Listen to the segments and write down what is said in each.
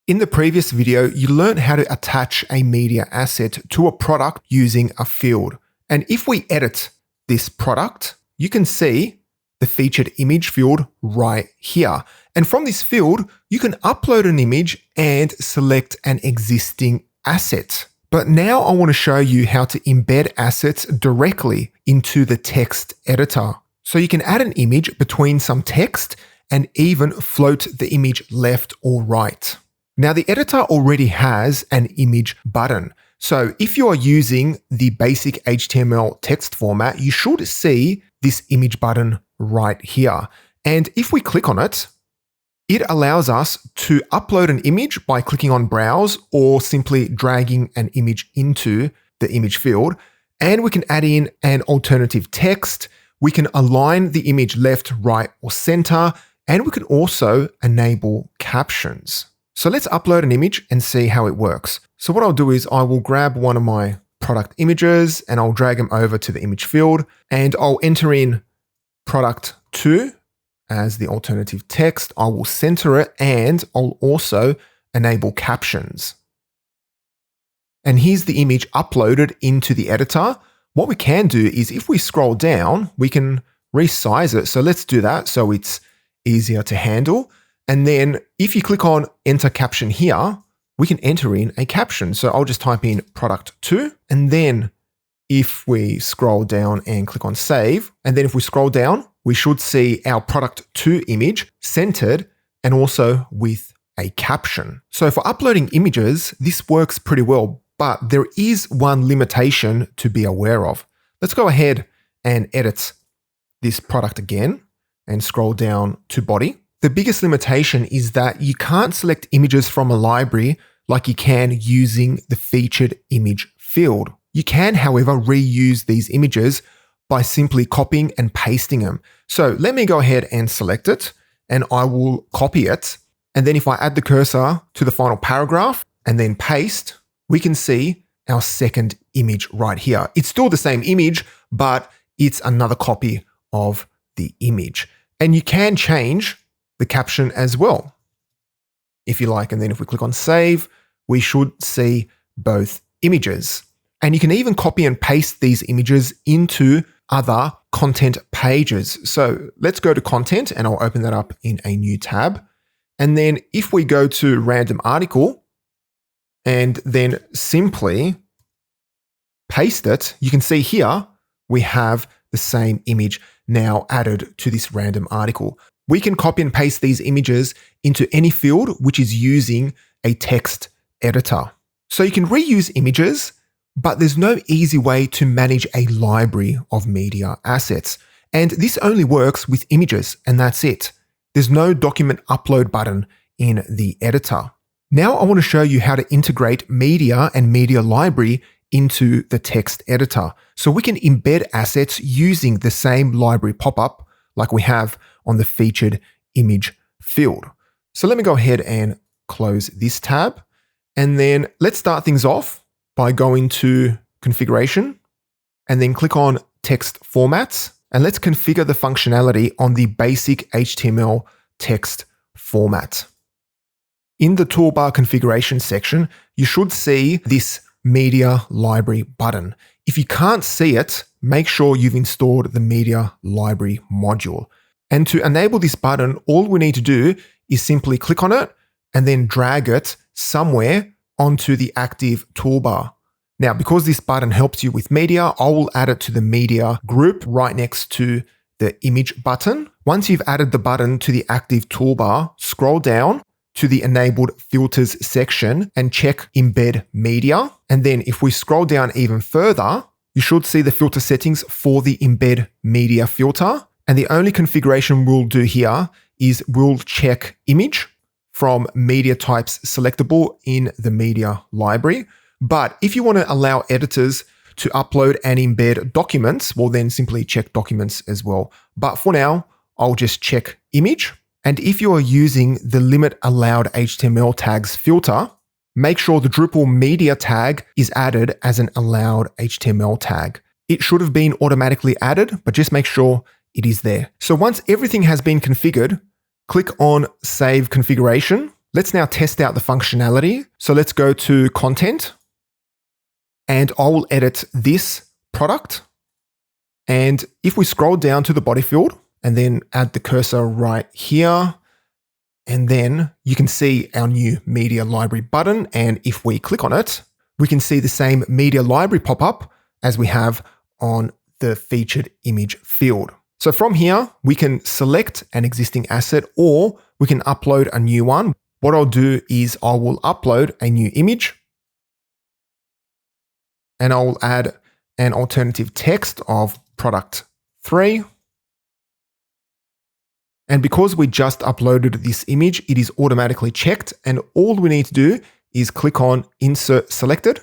In the previous video, you learned how to attach a media asset to a product using a field. And if we edit this product, you can see the featured image field right here. And from this field, you can upload an image and select an existing asset. But now I want to show you how to embed assets directly into the text editor. So you can add an image between some text and even float the image left or right. Now the editor already has an image button. So if you are using the basic HTML text format, you should see this image button right here. And if we click on it, it allows us to upload an image by clicking on Browse or simply dragging an image into the image field. And we can add in an alternative text. We can align the image left, right, or center. And we can also enable captions. So let's upload an image and see how it works. So what I'll do is I will grab one of my product images and I'll drag them over to the image field and I'll enter in product 2 as the alternative text. I will center it and I'll also enable captions. And here's the image uploaded into the editor. What we can do is if we scroll down, we can resize it. So let's do that so it's easier to handle. And then if you click on enter caption here, we can enter in a caption. So I'll just type in product 2. And then if we scroll down and click on save, and then if we scroll down, we should see our product 2 image centered and also with a caption. So for uploading images, this works pretty well, but there is one limitation to be aware of. Let's go ahead and edit this product again and scroll down to body. The biggest limitation is that you can't select images from a library like you can using the featured image field. You can, however, reuse these images by simply copying and pasting them. So let me go ahead and select it and I will copy it. And then if I add the cursor to the final paragraph and then paste, we can see our second image right here. It's still the same image, but it's another copy of the image. And you can change the caption as well, if you like. And then if we click on save, we should see both images. And you can even copy and paste these images into other content pages. So let's go to content and I'll open that up in a new tab. And then if we go to random article and then simply paste it, you can see here we have the same image now added to this random article. We can copy and paste these images into any field which is using a text editor. So you can reuse images, but there's no easy way to manage a library of media assets. And this only works with images, and that's it. There's no document upload button in the editor. Now I want to show you how to integrate media and media library into the text editor. So we can embed assets using the same library pop-up like we have on the featured image field. So let me go ahead and close this tab. And then let's start things off by going to configuration and then click on text formats. And let's configure the functionality on the basic HTML text format. In the toolbar configuration section, you should see this media library button. If you can't see it, make sure you've installed the media library module. And to enable this button, all we need to do is simply click on it and then drag it somewhere onto the active toolbar. Now, because this button helps you with media, I will add it to the media group right next to the image button. Once you've added the button to the active toolbar, scroll down to the enabled filters section and check embed media. And then if we scroll down even further, you should see the filter settings for the embed media filter. And the only configuration we'll do here is we'll check image from media types selectable in the media library. But if you want to allow editors to upload and embed documents, well then simply check documents as well. But for now, I'll just check image. And if you are using the limit allowed HTML tags filter, make sure the Drupal media tag is added as an allowed HTML tag. It should have been automatically added, but just make sure it is there. So once everything has been configured, click on Save Configuration Let's now test out the functionality. So let's go to content and I will edit this product. And if we scroll down to the body field and then add the cursor right here, and then you can see our new media library button. And if we click on it, we can see the same media library pop up as we have on the featured image field. So from here, we can select an existing asset or we can upload a new one. What I'll do is I will upload a new image and I'll add an alternative text of product 3. And because we just uploaded this image, it is automatically checked. And all we need to do is click on Insert Selected,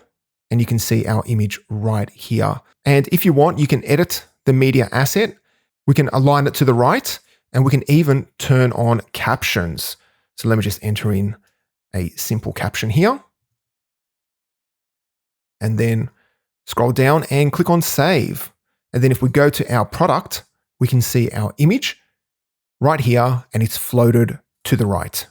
and you can see our image right here. And if you want, you can edit the media asset. We can align it to the right, and we can even turn on captions. So let me just enter in a simple caption here. And then scroll down and click on Save. And then if we go to our product, we can see our image right here, and it's floated to the right.